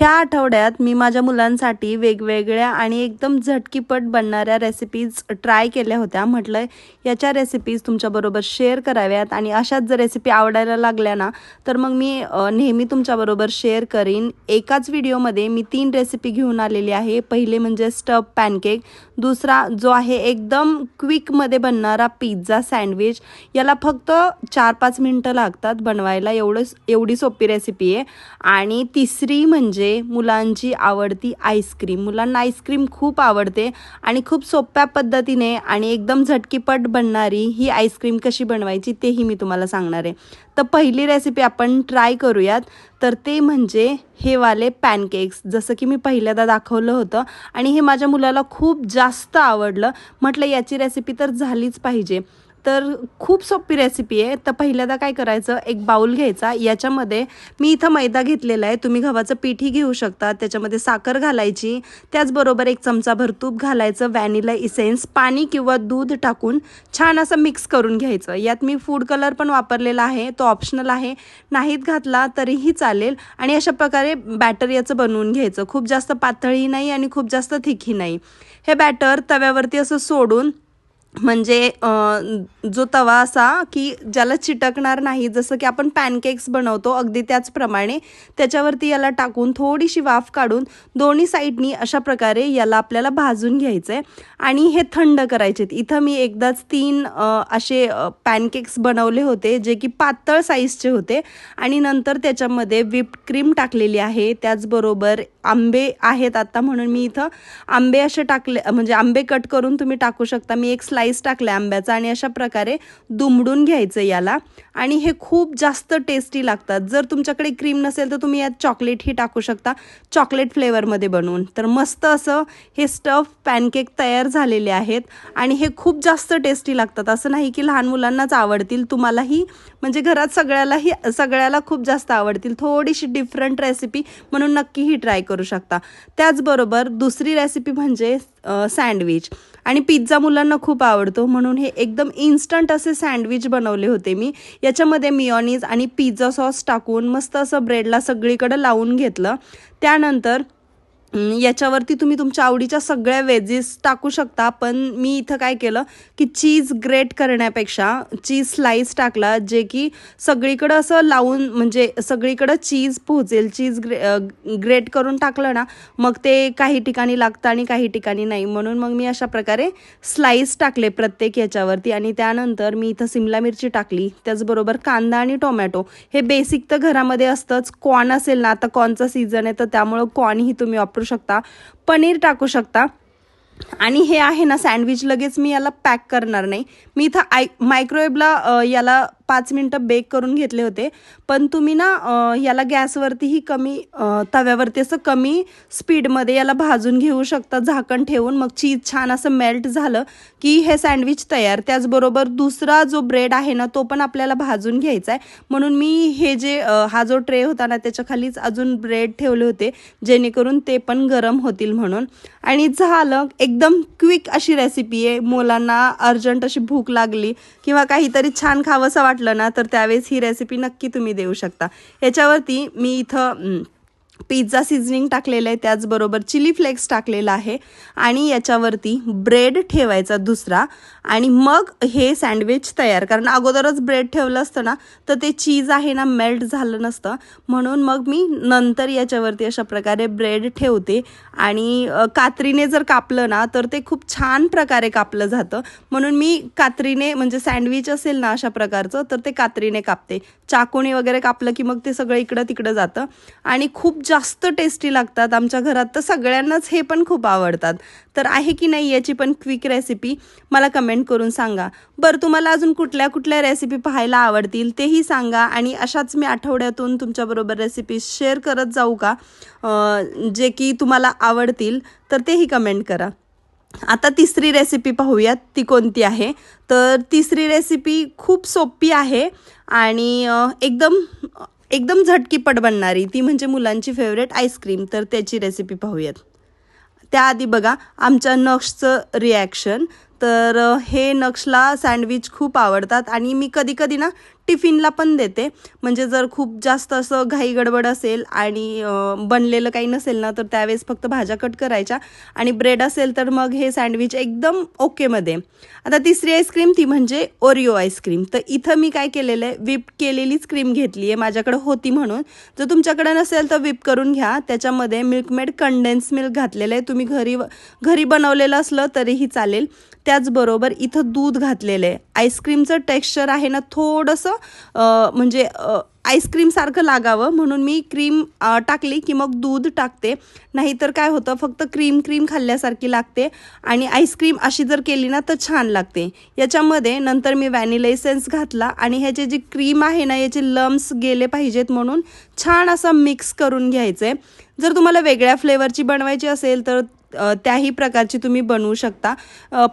ह्या आठवड्यात मी माझ्या मुलांसाठी वेगवेगळ्या आणि एकदम झटकीपट बनणाऱ्या रेसिपीज ट्राय केल्या होत्या। म्हटलं याच्या रेसिपीज तुमच्याबरोबर शेअर कराव्यात आणि अशाच जर रेसिपी आवडायला लागल्या ना तर मग मी नेहमी तुमच्याबरोबर शेअर करीन। एकाच व्हिडिओमध्ये मी 3 रेसिपी घेऊन आलेली आहे। पहिले म्हणजे स्टफ पॅनकेक, दुसरा जो आहे एकदम क्विकमध्ये बनणारा पिझ्झा सँडविच। याला फक्त 4-5 मिनिटं लागतात बनवायला, एवढी सोपी रेसिपी आहे। आणि तिसरी म्हणजे मुलांची आवडती आईस्क्रीम। मुलांना आईस्क्रीम खूप आवडते आणि खूप सोप्या पद्धतीने आणि एकदम झटकीपट बनणारी ही आईस्क्रीम कशी बनवायची तेही मी तुम्हाला सांगणार आहे। तर पहिली रेसिपी आपण ट्राय करूयात। तर ते म्हणजे हे वाले पॅनकेक्स, जसं की मी पहिल्यांदा दाखवलं होतं आणि हे माझ्या मुलाला खूप जास्त आवडलं। म्हटलं याची रेसिपी तर झालीच पाहिजे। तर खूप सोपी रेसिपी आहे। तर पहिल्यांदा काय करायचं, एक बाउल घ्यायचा, याच्यामध्ये मी इथं मैदा घेतलेला आहे, तुम्ही गव्हाचं पीठही घेऊ शकता। त्याच्यामध्ये साखर घालायची, त्याचबरोबर 1 चमचाभर तूप घालायचं, व्हॅनिला इसेन्स, पाणी किंवा दूध टाकून छान असं मिक्स करून घ्यायचं। यात मी फूड कलर पण वापरलेला आहे, तो ऑप्शनल आहे, नाहीत घातला तरीही चालेल। आणि अशा प्रकारे बॅटर याचं बनवून घ्यायचं, खूप जास्त पातळही नाही आणि खूप जास्त थिकही नाही। हे बॅटर तव्यावरती असं सोडून, म्हणजे जो तवा असा की ज्याला चिटकणार नाही, जसं की आपण पॅनकेक्स बनवतो अगदी त्याचप्रमाणे त्याच्यावरती याला टाकून थोडीशी वाफ काढून दोन्ही साईडनी अशा प्रकारे याला आपल्याला भाजून घ्यायचं आहे आणि हे थंड करायचे। इथं मी एकदाच 3 असे पॅनकेक्स बनवले होते जे की पातळ साईजचे होते आणि नंतर त्याच्यामध्ये व्हिप्ड क्रीम टाकलेली आहे। त्याचबरोबर आंबे आहेत आता, म्हणून मी इथं आंबे असे टाकले, म्हणजे आंबे कट करून तुम्ही टाकू शकता। मी एक स्लाइस टाकला आंब्याचा आणि अशा प्रकारे दुमडून घ्यायचं याला। आणि हे खूप जास्त टेस्टी लागतात। जर तुमच्याकडे क्रीम नसेल तर तुम्ही यात चॉकलेटही टाकू शकता, चॉकलेट फ्लेवरमध्ये बनवून। तर मस्त असं हे स्टफ पॅनकेक तयार झालेले आहेत आणि हे खूप जास्त टेस्टी लागतात। असं नाही की लहान मुलांनाच आवडतील, तुम्हालाही म्हणजे घरात सगळ्याला खूप जास्त आवडतील। थोडीशी डिफरंट रेसिपी म्हणून नक्की ही ट्राय करू शकता। त्याचबरोबर दुसरी रेसिपी म्हणजे सँडविच। आणि पिझ्झा मुलांना खूप आवडतो, म्हणून हे एकदम इन्स्टंट असे सँडविच बनवले होते मी। याच्यामध्ये मियोनीज आणि पिझ्झा सॉस टाकून मस्त असं ब्रेडला सगळीकडे लावून घेतलं। त्यानंतर याच्यावरती तुम्ही तुमच्या आवडीच्या सगळ्या वेजेस टाकू शकता, पण मी इथं काय केलं की चीज ग्रेट करण्यापेक्षा चीज स्लाइस टाकला, जे की सगळीकडं असं लावून, म्हणजे सगळीकडं चीज पोहोचेल। चीज ग्रेट करून टाकलं ना मग ते काही ठिकाणी लागतं आणि काही ठिकाणी नाही, म्हणून मग मी अशा प्रकारे स्लाइस टाकले प्रत्येक याच्यावरती। आणि त्यानंतर मी इथं सिमला मिरची टाकली, त्याचबरोबर कांदा आणि टोमॅटो, हे बेसिक तर घरामध्ये असतंच। कॉर्न असेल ना, आता कॉर्नचा सीझन आहे तर त्यामुळं कॉर्नही तुम्ही वापरू शकता, पनीर टाकू शकता। आणि हे आहे ना सँडविच, लगेच मी याला पॅक करणार नाही, मी इथं मायक्रोवेव्हला याला 5 मिनिटं बेक करून घेतले होते। पण तुम्ही ना याला गॅसवरतीही कमी तव्यावरती असं कमी स्पीडमध्ये याला भाजून घेऊ शकता झाकण ठेवून। मग चीज छान असं मेल्ट झालं की हे सँडविच तयार। त्याचबरोबर दुसरा जो ब्रेड आहे ना तो पण आपल्याला भाजून घ्यायचा आहे, म्हणून मी हे जे हा जो ट्रे होता ना त्याच्या खालीच अजून ब्रेड ठेवले होते, जेणेकरून ते पण गरम होतील म्हणून। आणि झालं, एकदम क्विक अशी रेसिपी आहे। मुलांना अर्जंट अशी भूक लागली किंवा काहीतरी छान खावंसं वाटलं ना तर त्यावेळेस ही रेसिपी नक्की तुम्ही देऊ शकता। याच्यावरती मी इथं पिझ्झा सीझनिंग टाकलेलं आहे, त्याचबरोबर चिली फ्लेक्स टाकलेला आहे आणि याच्यावरती ब्रेड ठेवायचा दुसरा, आणि मग हे सँडविच तयार। कारण अगोदरच ब्रेड ठेवलं असतं ना तर ते चीज आहे ना मेल्ट झालं नसतं, म्हणून मग मी नंतर याच्यावरती अशा प्रकारे ब्रेड ठेवते। आणि कात्रीने जर कापलं ना तर ते खूप छान प्रकारे कापलं जातं, म्हणून मी कात्रीने, म्हणजे सँडविच असेल ना अशा प्रकारचं तर ते कात्रीने कापते। चाकूने वगैरे कापलं की मग ते सगळं इकडं तिकडं जातं आणि खूप जास्त टेस्टी लागतात। आमच्या घरात तर सगळ्यांनाच हे पण खूप आवडतात। तर आहे की नाही याची पण क्विक रेसिपी, मला कमेंट करून सांगा। बरं, तुम्हाला अजून कुठल्या कुठल्या रेसिपी पाहायला आवडतील तेही सांगा, आणि अशाच मी आठवड्यातून तुमच्याबरोबर रेसिपी शेअर करत जाऊ का, जे की तुम्हाला आवडतील, तर तेही कमेंट करा। आता तिसरी रेसिपी पाहूयात, ती कोणती आहे। तर तिसरी रेसिपी खूप सोपी आहे आणि एकदम झटकीपट बनणारी, ती म्हणजे मुलांची फेवरेट आईस्क्रीम। तर त्याची रेसिपी पाहूयात। त्याआधी बघा आमच्या नक्षचं रिॲक्शन। तर हे नक्षला सँडविच खूप आवडतात आणि मी कधी कधी ना टिफिनला पण देते. म्हणजे जर खूप जास्त असं घाई गडबड असेल आणि बनलेलं काही नसेल ना, तर त्यावेळेस फक्त भाज्या कट करायच्या आणि ब्रेड असेल तर मग हे सँडविच एकदम ओकेमध्ये. आता तिसरी आईस्क्रीम ती म्हणजे ओरिओ आईस्क्रीम. तर इथं मी काय केलेलं आहे, व्हिप केलेलीच क्रीम घेतली आहे, माझ्याकडे होती म्हणून. जर तुमच्याकडे नसेल तर व्हिप करून घ्या. त्याच्यामध्ये मिल्कमेड कंडेन्स मिल्क घातलेलं आहे. तुम्ही घरी बनवलेलं असलं तरीही चालेल. त्याचबरोबर इथं दूध घातलेलं आहे. आईस्क्रीमचं टेक्स्चर आहे ना थोडंसं म्हणजे आईस्क्रीमसारखं लागावं म्हणून मी क्रीम टाकली की मग दूध टाकते. नाहीतर काय होतं, फक्त क्रीम खाल्ल्यासारखी लागते आणि आईस्क्रीम अशी जर केली ना तर छान लागते. याच्यामध्ये नंतर मी व्हॅनिला एसेन्स घातला आणि ह्याची जी क्रीम आहे ना, याचे लम्स गेले पाहिजेत म्हणून छान असं मिक्स करून घ्यायचं आहे. जर तुम्हाला वेगळ्या फ्लेवरची बनवायची असेल तर त्याही प्रकारची तुम्ही बनवू शकता.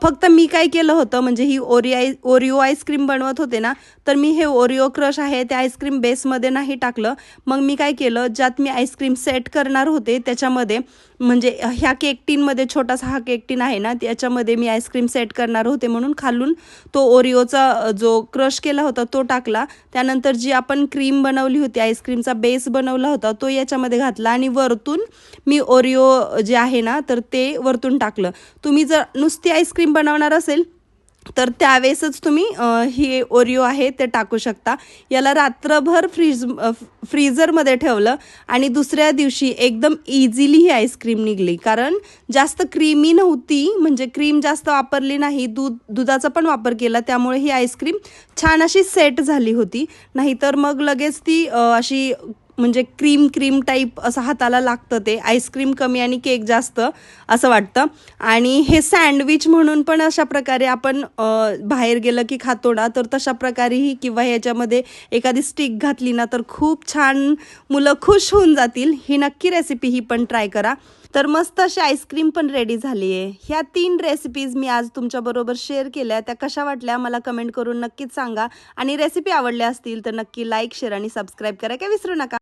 फक्त मी काय केलं होतं, म्हणजे ही ओरिओ आईस्क्रीम बनवत होते ना, तर मी हे ओरिओ क्रश आहे त्या आईस्क्रीम बेसमध्ये नाही टाकलं. मग मी काय केलं, ज्यात मी आईस्क्रीम सेट करणार होते त्याच्यामध्ये, म्हणजे ह्या केक टीनमध्ये, छोटासा हा केक टीन आहे ना, त्याच्यामध्ये मी आईस्क्रीम सेट करणार होते म्हणून खालून तो ओरिओचा जो क्रश केला होता तो टाकला. त्यानंतर जी आपण क्रीम बनवली होती, आईस्क्रीमचा बेस बनवला होता तो याच्यामध्ये घातला आणि वरतून मी ओरिओ जे आहे ना तर ते वरतून टाकलं. तुम्ही जर नुसती आईस्क्रीम बनवणार असेल तर त्यावेळेसच तुम्ही ही ओरिओ आहे ते टाकू शकता. याला रात्रभर फ्रीझरमध्ये ठेवलं आणि दुसऱ्या दिवशी एकदम इझिली ही आईस्क्रीम निघली. कारण जास्त क्रीमी नव्हती, म्हणजे क्रीम जास्त वापरली नाही, दुधाचा पण वापर केला, त्यामुळे ही आईस्क्रीम छान अशी सेट झाली होती. नाहीतर मग लगेच ती अशी म्हणजे क्रीम टाईप असं हाताला लागतं, ते आईस्क्रीम कमी आणि केक जास्त असं वाटतं. आणि हे सँडविच म्हणून पण अशा प्रकारे आपण बाहेर गेलं की खातो ना, तर तशा प्रकारेही किंवा ह्याच्यामध्ये एखादी स्टिक घातली ना तर खूप छान मुलं खुश होऊन जातील. ही नक्की रेसिपी ही पण ट्राय करा. तर मस्त अशी आईस्क्रीम पण रेडी झाली आहे. ह्या 3 रेसिपीज मी आज तुमच्याबरोबर शेअर केल्या. त्या कशा वाटल्या मला कमेंट करून नक्कीच सांगा आणि रेसिपी आवडल्या असतील तर नक्की लाईक, शेअर आणि सबस्क्राईब करायला विसरू नका.